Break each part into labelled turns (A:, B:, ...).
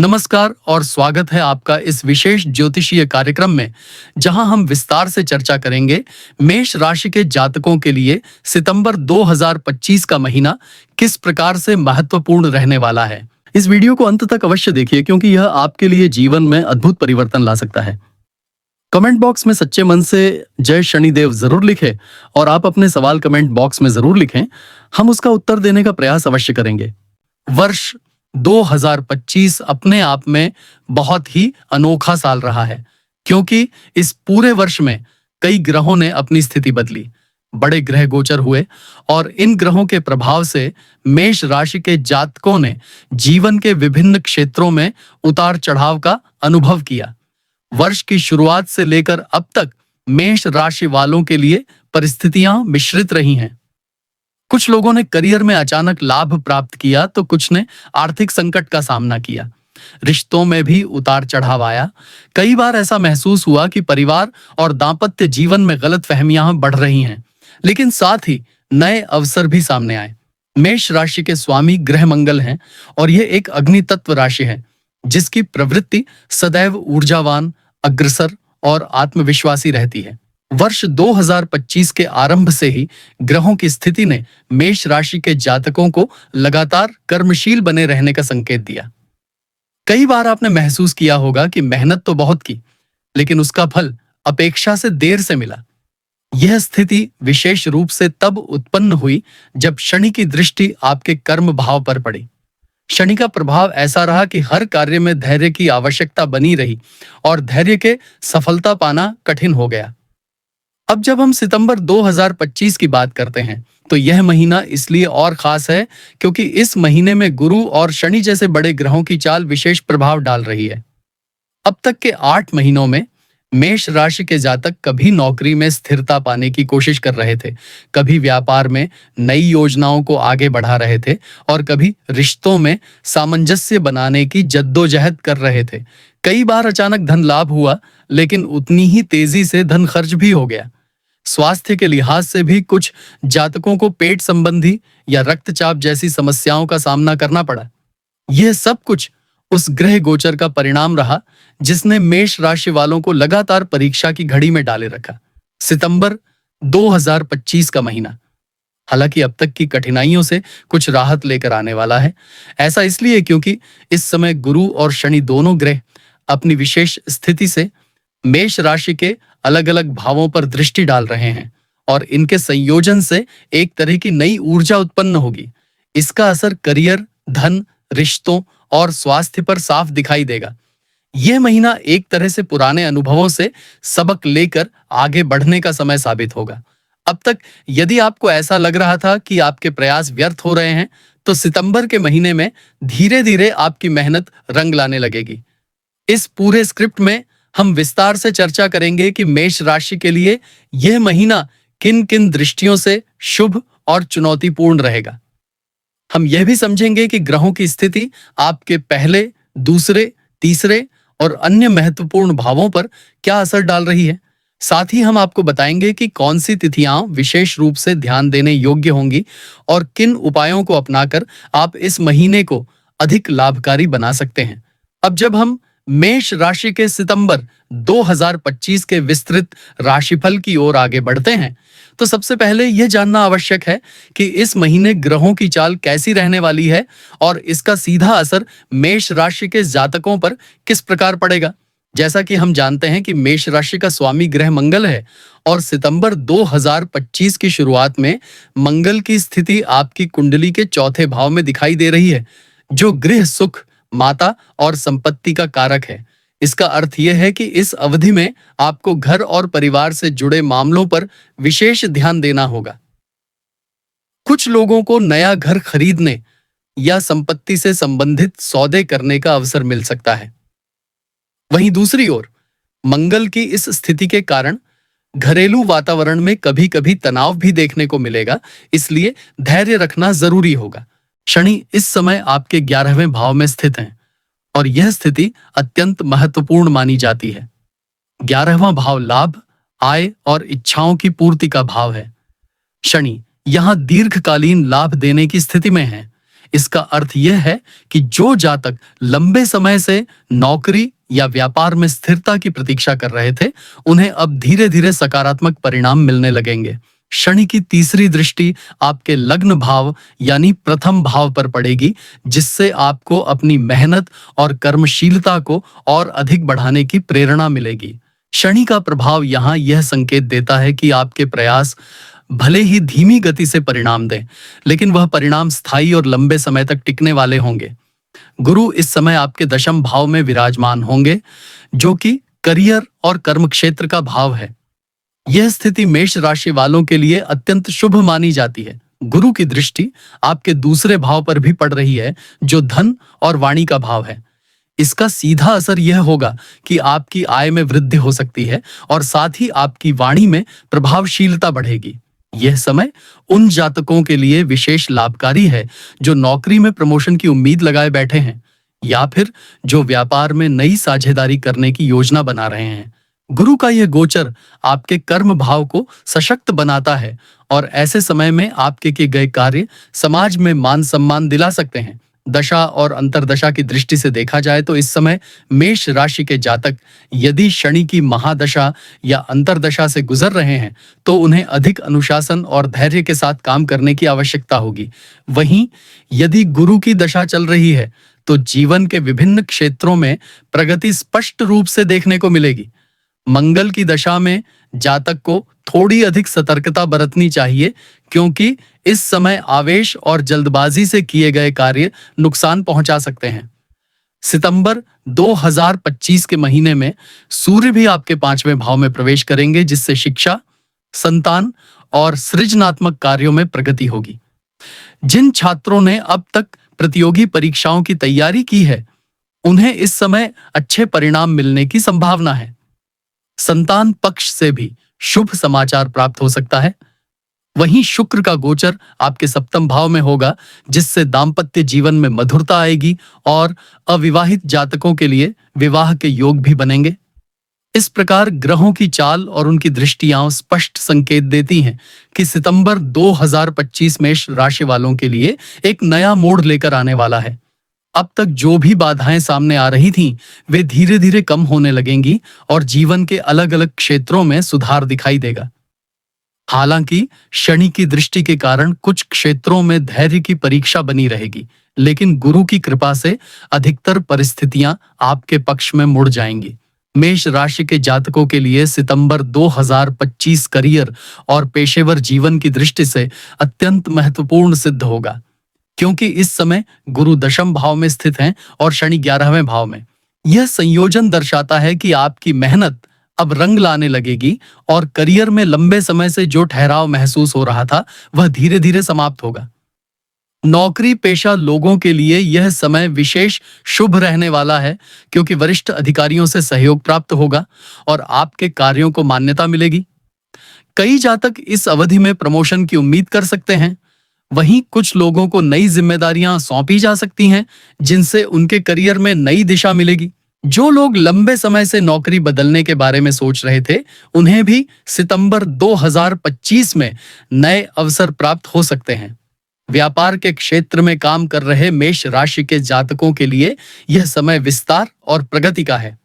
A: नमस्कार और स्वागत है आपका इस विशेष ज्योतिषीय कार्यक्रम में जहां हम विस्तार से चर्चा करेंगे मेष राशि के जातकों के लिए सितंबर 2025 का महीना किस प्रकार से महत्वपूर्ण रहने वाला है। इस वीडियो को अंत तक अवश्य देखिए क्योंकि यह आपके लिए जीवन में अद्भुत परिवर्तन ला सकता है। कमेंट बॉक्स में सच्चे मन से जय शनिदेव जरूर लिखें और आप अपने सवाल कमेंट बॉक्स में जरूर लिखें, हम उसका उत्तर देने का प्रयास अवश्य करेंगे। वर्ष 2025 अपने आप में बहुत ही अनोखा साल रहा है क्योंकि इस पूरे वर्ष में कई ग्रहों ने अपनी स्थिति बदली, बड़े ग्रह गोचर हुए और इन ग्रहों के प्रभाव से मेष राशि के जातकों ने जीवन के विभिन्न क्षेत्रों में उतार चढ़ाव का अनुभव किया। वर्ष की शुरुआत से लेकर अब तक मेष राशि वालों के लिए परिस्थितियां मिश्रित रही हैं। कुछ लोगों ने करियर में अचानक लाभ प्राप्त किया तो कुछ ने आर्थिक संकट का सामना किया। रिश्तों में भी उतार चढ़ाव आया। कई बार ऐसा महसूस हुआ कि परिवार और दांपत्य जीवन में गलतफहमियां बढ़ रही हैं, लेकिन साथ ही नए अवसर भी सामने आए। मेष राशि के स्वामी ग्रह मंगल हैं और यह एक अग्नि तत्व राशि है जिसकी प्रवृत्ति सदैव ऊर्जावान, अग्रसर और आत्मविश्वासी रहती है। वर्ष 2025 के आरंभ से ही ग्रहों की स्थिति ने मेष राशि के जातकों को लगातार कर्मशील बने रहने का संकेत दिया। कई बार आपने महसूस किया होगा कि मेहनत तो बहुत की, लेकिन उसका फल अपेक्षा से देर से मिला। यह स्थिति विशेष रूप से तब उत्पन्न हुई जब शनि की दृष्टि आपके कर्म भाव पर पड़ी। शनि का प्रभाव ऐसा रहा कि हर कार्य में धैर्य की आवश्यकता बनी रही और धैर्य के सफलता पाना कठिन हो गया। अब जब हम सितंबर 2025 की बात करते हैं तो यह महीना इसलिए और खास है क्योंकि इस महीने में गुरु और शनि जैसे बड़े ग्रहों की चाल विशेष प्रभाव डाल रही है। अब तक के 8 महीनों में मेष राशि के जातक कभी नौकरी में स्थिरता पाने की कोशिश कर रहे थे, कभी व्यापार में नई योजनाओं को आगे बढ़ा रहे थे और कभी रिश्तों में सामंजस्य बनाने की जद्दोजहद कर रहे थे। कई बार अचानक धन लाभ हुआ, लेकिन उतनी ही तेजी से धन खर्च भी हो गया। स्वास्थ्य के लिहाज से भी कुछ जातकों को पेट संबंधी या रक्तचाप जैसी समस्याओं का सामना करना पड़ा। यह सब कुछ उस ग्रह गोचर का परिणाम रहा जिसने मेष राशि वालों को लगातार परीक्षा की घड़ी में डाले रखा। सितंबर 2025 का महीना हालांकि अब तक की कठिनाइयों से कुछ राहत लेकर आने वाला है। ऐसा इसलिए क्योंकि इस समय गुरु और शनि दोनों ग्रह अपनी विशेष स्थिति से मेष राशि के अलग अलग भावों पर दृष्टि डाल रहे हैं और इनके संयोजन से एक तरह की नई ऊर्जा उत्पन्न होगी। इसका असर करियर, धन, रिश्तों और स्वास्थ्य पर साफ दिखाई देगा। यह महीना एक तरह से पुराने अनुभवों से सबक लेकर आगे बढ़ने का समय साबित होगा। अब तक यदि आपको ऐसा लग रहा था कि आपके प्रयास व्यर्थ हो रहे हैं, तो सितंबर के महीने में धीरे धीरे आपकी मेहनत रंग लाने लगेगी। इस पूरे स्क्रिप्ट में हम विस्तार से चर्चा करेंगे कि मेष राशि के लिए यह महीना किन किन दृष्टियों से शुभ और चुनौतीपूर्ण रहेगा। हम यह भी समझेंगे कि ग्रहों की स्थिति आपके पहले, दूसरे, तीसरे और अन्य महत्वपूर्ण भावों पर क्या असर डाल रही है। साथ ही हम आपको बताएंगे कि कौन सी तिथियां विशेष रूप से ध्यान देने योग्य होंगी और किन उपायों को अपनाकर आप इस महीने को अधिक लाभकारी बना सकते हैं। अब जब हम मेष राशि के सितंबर 2025 के विस्तृत राशिफल की ओर आगे बढ़ते हैं तो सबसे पहले यह जानना आवश्यक है कि इस महीने ग्रहों की चाल कैसी रहने वाली है और इसका सीधा असर मेष राशि के जातकों पर किस प्रकार पड़ेगा। जैसा कि हम जानते हैं कि मेष राशि का स्वामी ग्रह मंगल है और सितंबर 2025 की शुरुआत में मंगल की स्थिति आपकी कुंडली के चौथे भाव में दिखाई दे रही है, जो गृह सुख, माता और संपत्ति का कारक है। इसका अर्थ यह है कि इस अवधि में आपको घर और परिवार से जुड़े मामलों पर विशेष ध्यान देना होगा। कुछ लोगों को नया घर खरीदने या संपत्ति से संबंधित सौदे करने का अवसर मिल सकता है। वहीं दूसरी ओर मंगल की इस स्थिति के कारण घरेलू वातावरण में कभी-कभी तनाव भी देखने को मिलेगा, इसलिए धैर्य रखना जरूरी होगा। शनि इस समय आपके 11वें भाव में स्थित हैं और यह स्थिति अत्यंत महत्वपूर्ण मानी जाती है। 11वां भाव लाभ, आय और इच्छाओं की पूर्ति का भाव है। शनि यहां दीर्घकालीन लाभ देने की स्थिति में है, इसका अर्थ यह है कि जो जातक लंबे समय से नौकरी या व्यापार में स्थिरता की प्रतीक्षा कर रहे थे, उन्हें अब धीरे धीरे सकारात्मक परिणाम मिलने लगेंगे। शनि की तीसरी दृष्टि आपके लग्न भाव यानी प्रथम भाव पर पड़ेगी, जिससे आपको अपनी मेहनत और कर्मशीलता को और अधिक बढ़ाने की प्रेरणा मिलेगी। शनि का प्रभाव यहाँ यह संकेत देता है कि आपके प्रयास भले ही धीमी गति से परिणाम दें, लेकिन वह परिणाम स्थायी और लंबे समय तक टिकने वाले होंगे। गुरु इस समय आपके दशम भाव में विराजमान होंगे, जो कि करियर और कर्म क्षेत्र का भाव है। यह स्थिति मेष राशि वालों के लिए अत्यंत शुभ मानी जाती है। गुरु की दृष्टि आपके दूसरे भाव पर भी पड़ रही है, जो धन और वाणी का भाव है। इसका सीधा असर यह होगा कि आपकी आय में वृद्धि हो सकती है और साथ ही आपकी वाणी में प्रभावशीलता बढ़ेगी। यह समय उन जातकों के लिए विशेष लाभकारी है जो नौकरी में प्रमोशन की उम्मीद लगाए बैठे हैं या फिर जो व्यापार में नई साझेदारी करने की योजना बना रहे हैं। गुरु का यह गोचर आपके कर्म भाव को सशक्त बनाता है और ऐसे समय में आपके किए गए कार्य समाज में मान सम्मान दिला सकते हैं। दशा और अंतरदशा की दृष्टि से देखा जाए तो इस समय मेष राशि के जातक यदि शनि की महादशा या अंतरदशा से गुजर रहे हैं तो उन्हें अधिक अनुशासन और धैर्य के साथ काम करने की आवश्यकता होगी। वहीं यदि गुरु की दशा चल रही है तो जीवन के विभिन्न क्षेत्रों में प्रगति स्पष्ट रूप से देखने को मिलेगी। मंगल की दशा में जातक को थोड़ी अधिक सतर्कता बरतनी चाहिए, क्योंकि इस समय आवेश और जल्दबाजी से किए गए कार्य नुकसान पहुंचा सकते हैं। सितंबर 2025 के महीने में सूर्य भी आपके 5वें भाव में प्रवेश करेंगे, जिससे शिक्षा, संतान और सृजनात्मक कार्यों में प्रगति होगी। जिन छात्रों ने अब तक प्रतियोगी परीक्षाओं की तैयारी की है, उन्हें इस समय अच्छे परिणाम मिलने की संभावना है। संतान पक्ष से भी शुभ समाचार प्राप्त हो सकता है। वहीं शुक्र का गोचर आपके 7वें भाव में होगा, जिससे दाम्पत्य जीवन में मधुरता आएगी और अविवाहित जातकों के लिए विवाह के योग भी बनेंगे। इस प्रकार ग्रहों की चाल और उनकी दृष्टियां स्पष्ट संकेत देती हैं कि सितंबर 2025 मेष राशि वालों के लिए एक नया मोड़ लेकर आने वाला है। अब तक जो भी बाधाएं सामने आ रही थीं, वे धीरे धीरे कम होने लगेंगी और जीवन के अलग अलग क्षेत्रों में सुधार दिखाई देगा। हालांकि शनि की दृष्टि के कारण कुछ क्षेत्रों में धैर्य की परीक्षा बनी रहेगी, लेकिन गुरु की कृपा से अधिकतर परिस्थितियां आपके पक्ष में मुड़ जाएंगी। मेष राशि के जातकों के लिए सितंबर 2025 करियर और पेशेवर जीवन की दृष्टि से अत्यंत महत्वपूर्ण सिद्ध होगा, क्योंकि इस समय गुरु दशम भाव में स्थित हैं और शनि 11वें भाव में। यह संयोजन दर्शाता है कि आपकी मेहनत अब रंग लाने लगेगी और करियर में लंबे समय से जो ठहराव महसूस हो रहा था, वह धीरे धीरे समाप्त होगा। नौकरी पेशा लोगों के लिए यह समय विशेष शुभ रहने वाला है, क्योंकि वरिष्ठ अधिकारियों से सहयोग प्राप्त होगा और आपके कार्यों को मान्यता मिलेगी। कई जातक इस अवधि में प्रमोशन की उम्मीद कर सकते हैं। वहीं कुछ लोगों को नई जिम्मेदारियां सौंपी जा सकती हैं, जिनसे उनके करियर में नई दिशा मिलेगी। जो लोग लंबे समय से नौकरी बदलने के बारे में सोच रहे थे, उन्हें भी सितंबर 2025 में नए अवसर प्राप्त हो सकते हैं। व्यापार के क्षेत्र में काम कर रहे मेष राशि के जातकों के लिए यह समय विस्तार और प्रगति का है।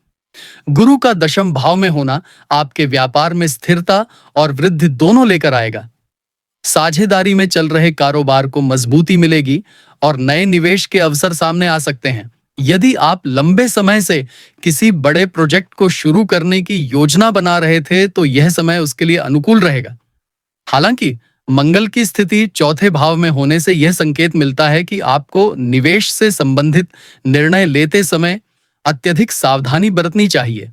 A: गुरु का दशम भाव में होना आपके व्यापार में स्थिरता और वृद्धि दोनों लेकर आएगा। साझेदारी में चल रहे कारोबार को मजबूती मिलेगी और नए निवेश के अवसर सामने आ सकते हैं। यदि आप लंबे समय से किसी बड़े प्रोजेक्ट को शुरू करने की योजना बना रहे थे, तो यह समय उसके लिए अनुकूल रहेगा। हालांकि मंगल की स्थिति 4थे भाव में होने से यह संकेत मिलता है कि आपको निवेश से संबंधित निर्णय लेते समय अत्यधिक सावधानी बरतनी चाहिए,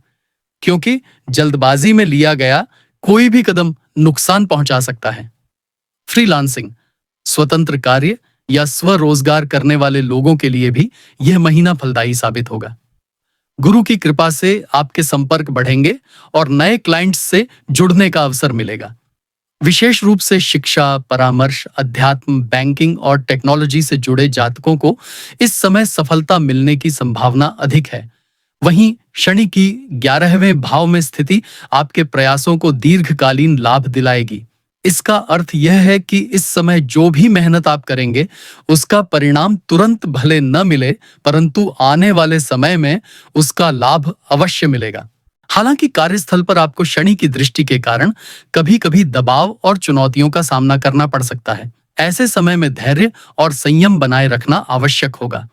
A: क्योंकि जल्दबाजी में लिया गया कोई भी कदम नुकसान पहुंचा सकता है। फ्रीलांसिंग, स्वतंत्र कार्य या स्वरोजगार करने वाले लोगों के लिए भी यह महीना फलदायी साबित होगा। गुरु की कृपा से आपके संपर्क बढ़ेंगे और नए क्लाइंट्स से जुड़ने का अवसर मिलेगा। विशेष रूप से शिक्षा, परामर्श, अध्यात्म, बैंकिंग और टेक्नोलॉजी से जुड़े जातकों को इस समय सफलता मिलने की संभावना अधिक है। वहीं शनि की 11वें भाव में स्थिति आपके प्रयासों को दीर्घकालीन लाभ दिलाएगी। इसका अर्थ यह है कि इस समय जो भी मेहनत आप करेंगे, उसका परिणाम तुरंत भले न मिले, परंतु आने वाले समय में उसका लाभ अवश्य मिलेगा। हालांकि कार्यस्थल पर आपको शनि की दृष्टि के कारण कभी-कभी दबाव और चुनौतियों का सामना करना पड़ सकता है। ऐसे समय में धैर्य और संयम बनाए रखना आवश्यक होगा।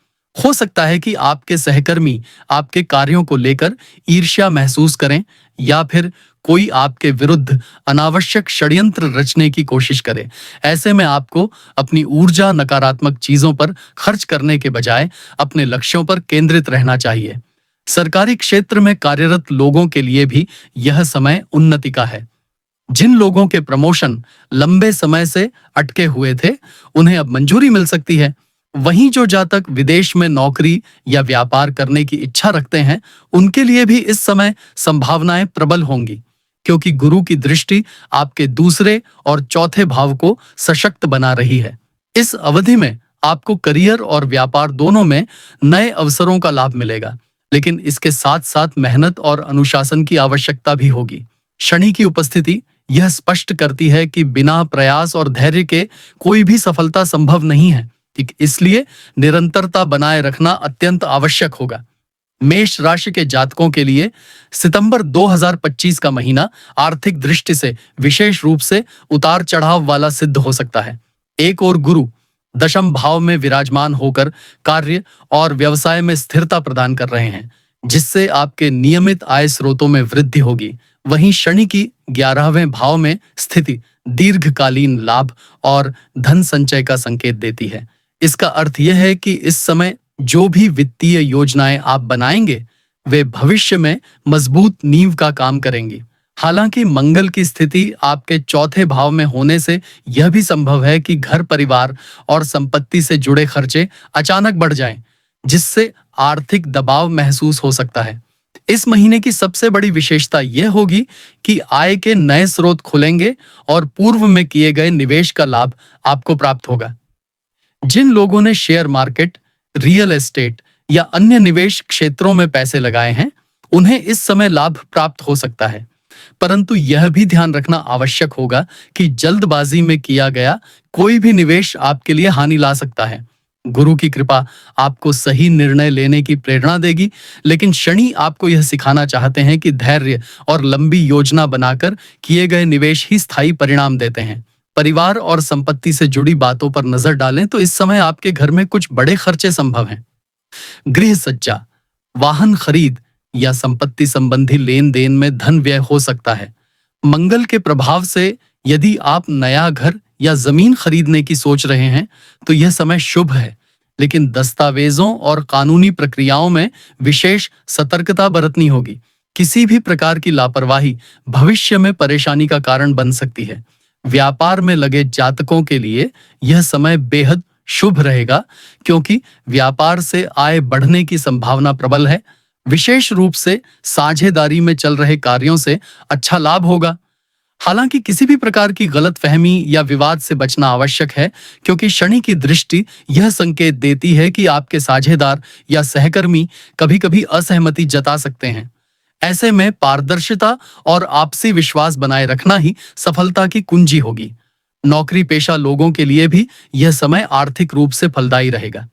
A: हो सकता है कि आपके सहकर्मी आपके कार्यों को लेकर ईर्ष्या महसूस करें या फिर कोई आपके विरुद्ध अनावश्यक षड्यंत्र रचने की कोशिश करे। ऐसे में आपको अपनी ऊर्जा नकारात्मक चीजों पर खर्च करने के बजाय अपने लक्ष्यों पर केंद्रित रहना चाहिए। सरकारी क्षेत्र में कार्यरत लोगों के लिए भी यह समय उन्नति का है। जिन लोगों के प्रमोशन लंबे समय से अटके हुए थे, उन्हें अब मंजूरी मिल सकती है। वहीं जो जातक विदेश में नौकरी या व्यापार करने की इच्छा रखते हैं, उनके लिए भी इस समय संभावनाएं प्रबल होंगी, क्योंकि गुरु की दृष्टि आपके दूसरे और चौथे भाव को सशक्त बना रही है। इस अवधि में आपको करियर और व्यापार दोनों में नए अवसरों का लाभ मिलेगा, लेकिन इसके साथ साथ मेहनत और अनुशासन की आवश्यकता भी होगी। शनि की उपस्थिति यह स्पष्ट करती है कि बिना प्रयास और धैर्य के कोई भी सफलता संभव नहीं है। ठीक इसलिए निरंतरता बनाए रखना अत्यंत आवश्यक होगा। मेष राशि के जातकों के लिए सितंबर 2025 का महीना आर्थिक दृष्टि से विशेष रूप से उतार चढ़ाव वाला सिद्ध हो सकता है। एक और गुरु दशम भाव में विराजमान होकर कार्य और व्यवसाय में स्थिरता प्रदान कर रहे हैं, जिससे आपके नियमित आय स्रोतों में वृद्धि होगी। वहीं शनि की 11वें भाव में स्थिति दीर्घकालीन लाभ और धन संचय का संकेत देती है। इसका अर्थ यह है कि इस समय जो भी वित्तीय योजनाएं आप बनाएंगे, वे भविष्य में मजबूत नींव का काम करेंगी। हालांकि मंगल की स्थिति आपके चौथे भाव में होने से यह भी संभव है कि घर परिवार और संपत्ति से जुड़े खर्चे अचानक बढ़ जाएं, जिससे आर्थिक दबाव महसूस हो सकता है। इस महीने की सबसे बड़ी विशेषता यह होगी कि आय के नए स्रोत खुलेंगे और पूर्व में किए गए निवेश का लाभ आपको प्राप्त होगा। जिन लोगों ने शेयर मार्केट, रियल एस्टेट या अन्य निवेश क्षेत्रों में पैसे लगाए हैं, उन्हें इस समय लाभ प्राप्त हो सकता है, परंतु यह भी ध्यान रखना आवश्यक होगा कि जल्दबाजी में किया गया कोई भी निवेश आपके लिए हानि ला सकता है। गुरु की कृपा आपको सही निर्णय लेने की प्रेरणा देगी, लेकिन शनि आपको यह सिखाना चाहते हैं कि धैर्य और लंबी योजना बनाकर किए गए निवेश ही स्थायी परिणाम देते हैं। परिवार और संपत्ति से जुड़ी बातों पर नजर डालें तो इस समय आपके घर में कुछ बड़े खर्चे संभव हैं। गृह सज्जा, वाहन खरीद या संपत्ति संबंधी लेन देन में धन व्यय हो सकता है। मंगल के प्रभाव से यदि आप नया घर या जमीन खरीदने की सोच रहे हैं, तो यह समय शुभ है, लेकिन दस्तावेजों और कानूनी प्रक्रियाओं में विशेष सतर्कता बरतनी होगी। किसी भी प्रकार की लापरवाही भविष्य में परेशानी का कारण बन सकती है। व्यापार में लगे जातकों के लिए यह समय बेहद शुभ रहेगा, क्योंकि व्यापार से आय बढ़ने की संभावना प्रबल है। विशेष रूप से साझेदारी में चल रहे कार्यों से अच्छा लाभ होगा। हालांकि किसी भी प्रकार की गलतफहमी या विवाद से बचना आवश्यक है, क्योंकि शनि की दृष्टि यह संकेत देती है कि आपके साझेदार या सहकर्मी कभी-कभी असहमति जता सकते हैं। ऐसे में पारदर्शिता और आपसी विश्वास बनाए रखना ही सफलता की कुंजी होगी। नौकरी पेशा लोगों के लिए भी यह समय आर्थिक रूप से फलदायी रहेगा।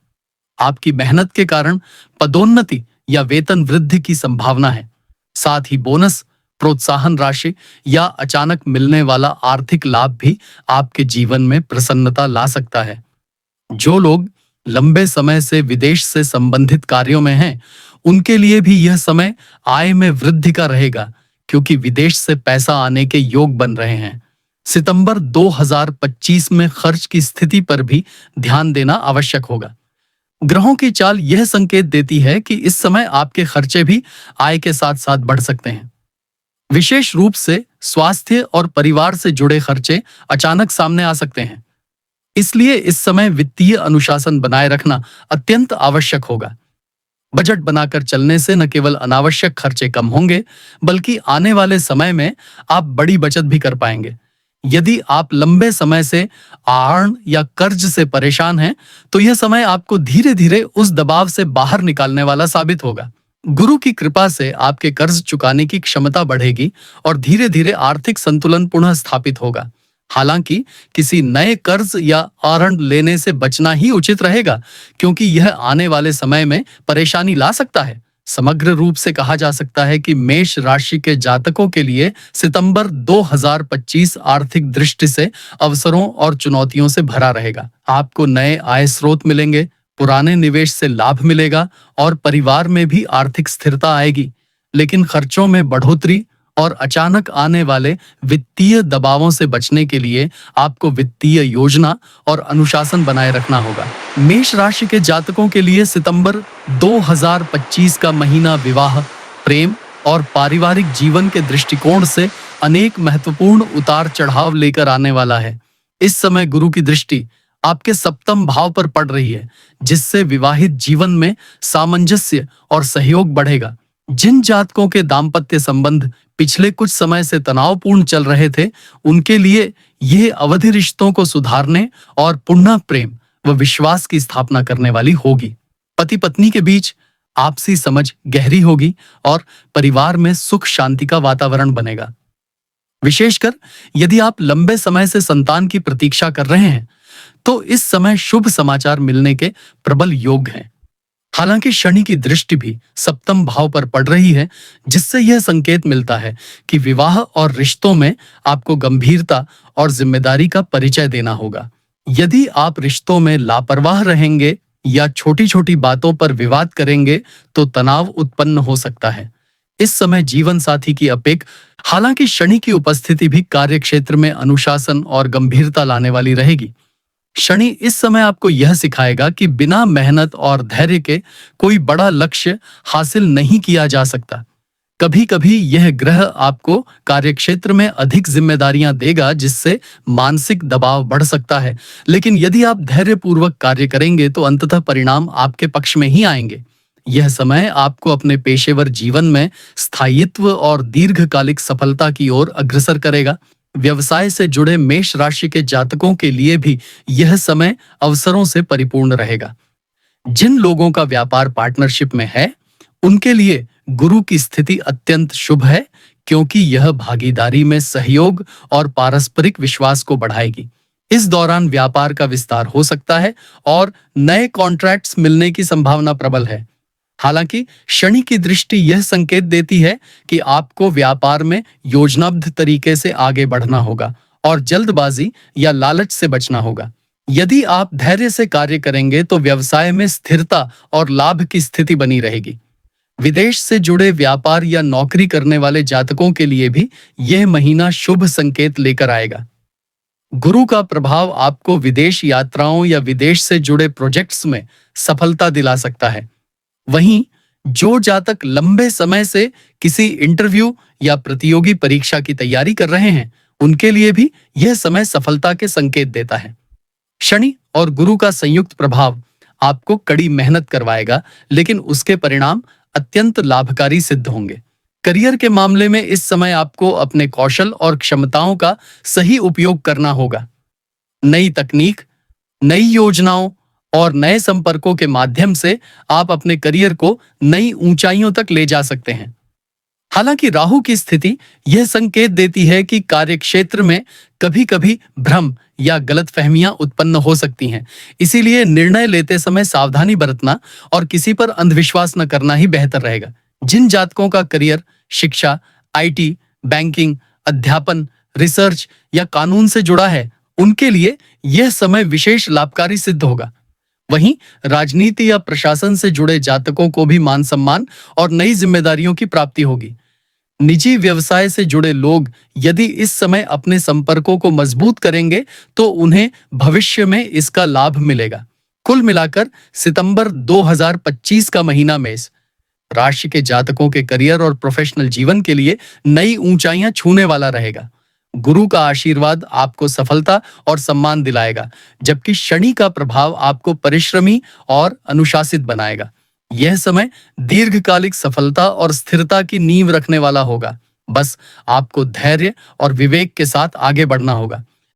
A: आपकी मेहनत के कारण पदोन्नति या वेतन वृद्धि की संभावना है। साथ ही बोनस, प्रोत्साहन राशि या अचानक मिलने वाला आर्थिक लाभ भी आपके जीवन में प्रसन्नता ला सकता है। जो लोग लंबे समय से विदेश से संबंधित कार्यों में हैं, उनके लिए भी यह समय आय में वृद्धि का रहेगा, क्योंकि विदेश से पैसा आने के योग बन रहे हैं। सितंबर 2025 में खर्च की स्थिति पर भी ध्यान देना आवश्यक होगा। ग्रहों की चाल यह संकेत देती है कि इस समय आपके खर्चे भी आय के साथ साथ बढ़ सकते हैं। विशेष रूप से स्वास्थ्य और परिवार से जुड़े खर्चे अचानक सामने आ सकते हैं। इसलिए इस समय वित्तीय अनुशासन बनाए रखना अत्यंत आवश्यक होगा। बजट बनाकर चलने से न केवल अनावश्यक खर्चे कम होंगे, बल्कि आने वाले समय में आप बड़ी बचत भी कर पाएंगे। यदि आप लंबे समय से आहरण या कर्ज से परेशान हैं, तो यह समय आपको धीरे धीरे उस दबाव से बाहर निकालने वाला साबित होगा। गुरु की कृपा से आपके कर्ज चुकाने की क्षमता बढ़ेगी और धीरे धीरे आर्थिक संतुलन पुनः स्थापित होगा। हालांकि किसी नए कर्ज या ऋण लेने से बचना ही उचित रहेगा, क्योंकि यह आने वाले समय में परेशानी ला सकता है। समग्र रूप से कहा जा सकता है कि मेष राशि के जातकों के लिए सितंबर 2025 आर्थिक दृष्टि से अवसरों और चुनौतियों से भरा रहेगा। आपको नए आय स्रोत मिलेंगे, पुराने निवेश से लाभ मिलेगा और परिवार में भी आर्थिक स्थिरता आएगी। लेकिन खर्चों में बढ़ोतरी और अचानक आने वाले वित्तीय दबावों से बचने के लिए आपको वित्तीय योजना और अनुशासन बनाए रखना होगा। मेष राशि के जातकों के लिए सितंबर 2025 का महीना विवाह, प्रेम और पारिवारिक जीवन के दृष्टिकोण से अनेक महत्वपूर्ण उतार चढ़ाव लेकर आने वाला है। इस समय गुरु की दृष्टि आपके सप्तम भाव पर पड़ रही है, जिससे विवाहित जीवन में सामंजस्य और सहयोग बढ़ेगा। जिन जातकों के दाम्पत्य संबंध पिछले कुछ समय से तनावपूर्ण चल रहे थे, उनके लिए यह अवधि रिश्तों को सुधारने और पुनः प्रेम व विश्वास की स्थापना करने वाली होगी। पति पत्नी के बीच आपसी समझ गहरी होगी और परिवार में सुख शांति का वातावरण बनेगा। विशेषकर यदि आप लंबे समय से संतान की प्रतीक्षा कर रहे हैं, तो इस समय शुभ समाचार मिलने के प्रबल योग हैं। हालांकि शनि की दृष्टि भी सप्तम भाव पर पड़ रही है, जिससे यह संकेत मिलता है कि विवाह और रिश्तों में आपको गंभीरता और जिम्मेदारी का परिचय देना होगा। यदि आप रिश्तों में लापरवाह रहेंगे या छोटी छोटी बातों पर विवाद करेंगे, तो तनाव उत्पन्न हो सकता है। इस समय जीवन साथी की अपेक्षा हालांकि शनि की उपस्थिति भी कार्यक्षेत्र में अनुशासन और गंभीरता लाने वाली रहेगी। शनि इस समय आपको यह सिखाएगा कि बिना मेहनत और धैर्य के कोई बड़ा लक्ष्य हासिल नहीं किया जा सकता। कभी कभी यह ग्रह आपको कार्यक्षेत्र में अधिक जिम्मेदारियां देगा, जिससे मानसिक दबाव बढ़ सकता है। लेकिन यदि आप धैर्यपूर्वक कार्य करेंगे तो अंततः परिणाम आपके पक्ष में ही आएंगे। यह समय आपको अपने पेशेवर जीवन में स्थायित्व और दीर्घकालिक सफलता की ओर अग्रसर करेगा। व्यवसाय से जुड़े मेष राशि के जातकों के लिए भी यह समय अवसरों से परिपूर्ण रहेगा। जिन लोगों का व्यापार पार्टनरशिप में है, उनके लिए गुरु की स्थिति अत्यंत शुभ है, क्योंकि यह भागीदारी में सहयोग और पारस्परिक विश्वास को बढ़ाएगी। इस दौरान व्यापार का विस्तार हो सकता है और नए कॉन्ट्रैक्ट्स मिलने की संभावना प्रबल है। हालांकि शनि की दृष्टि यह संकेत देती है कि आपको व्यापार में योजनाबद्ध तरीके से आगे बढ़ना होगा और जल्दबाजी या लालच से बचना होगा। यदि आप धैर्य से कार्य करेंगे तो व्यवसाय में स्थिरता और लाभ की स्थिति बनी रहेगी। विदेश से जुड़े व्यापार या नौकरी करने वाले जातकों के लिए भी यह महीना शुभ संकेत लेकर आएगा। गुरु का प्रभाव आपको विदेश यात्राओं या विदेश से जुड़े प्रोजेक्ट्स में सफलता दिला सकता है। वहीं जो जातक लंबे समय से किसी इंटरव्यू या प्रतियोगी परीक्षा की तैयारी कर रहे हैं, उनके लिए भी यह समय सफलता के संकेत देता है। शनि और गुरु का संयुक्त प्रभाव आपको कड़ी मेहनत करवाएगा, लेकिन उसके परिणाम अत्यंत लाभकारी सिद्ध होंगे। करियर के मामले में इस समय आपको अपने कौशल और क्षमताओं का सही उपयोग करना होगा। नई तकनीक, नई योजनाओं और नए संपर्कों के माध्यम से आप अपने करियर को नई ऊंचाइयों तक ले जा सकते हैं। हालांकि राहु की स्थिति यह संकेत देती है कि कार्यक्षेत्र में कभी-कभी भ्रम या गलतफहमियां उत्पन्न हो सकती हैं। इसीलिए निर्णय लेते समय सावधानी बरतना और किसी पर अंधविश्वास न करना ही बेहतर रहेगा। जिन जातकों का करियर शिक्षा, आईटी, बैंकिंग, अध्यापन, रिसर्च या कानून से जुड़ा है, उनके लिए यह समय विशेष लाभकारी सिद्ध होगा। वहीं राजनीति या प्रशासन से जुड़े जातकों को भी मान सम्मान और नई जिम्मेदारियों की प्राप्ति होगी। निजी व्यवसाय से जुड़े लोग यदि इस समय अपने संपर्कों को मजबूत करेंगे तो उन्हें भविष्य में इसका लाभ मिलेगा। कुल मिलाकर सितंबर 2025 का महीना मेष राशि के जातकों के करियर और प्रोफेशनल जीवन के लिए नई ऊंचाइयां छूने वाला रहेगा। गुरु का आशीर्वाद आपको सफलता और सम्मान दिलाएगा, जबकि शनि का प्रभाव आपको परिश्रमी और अनुशासित बनाएगा। यह समय दीर्घकालिक सफलता और स्थिरता की नींव रखने वाला होगा। बस आपको धैर्य और विवेक के साथ आगे बढ़ना होगा।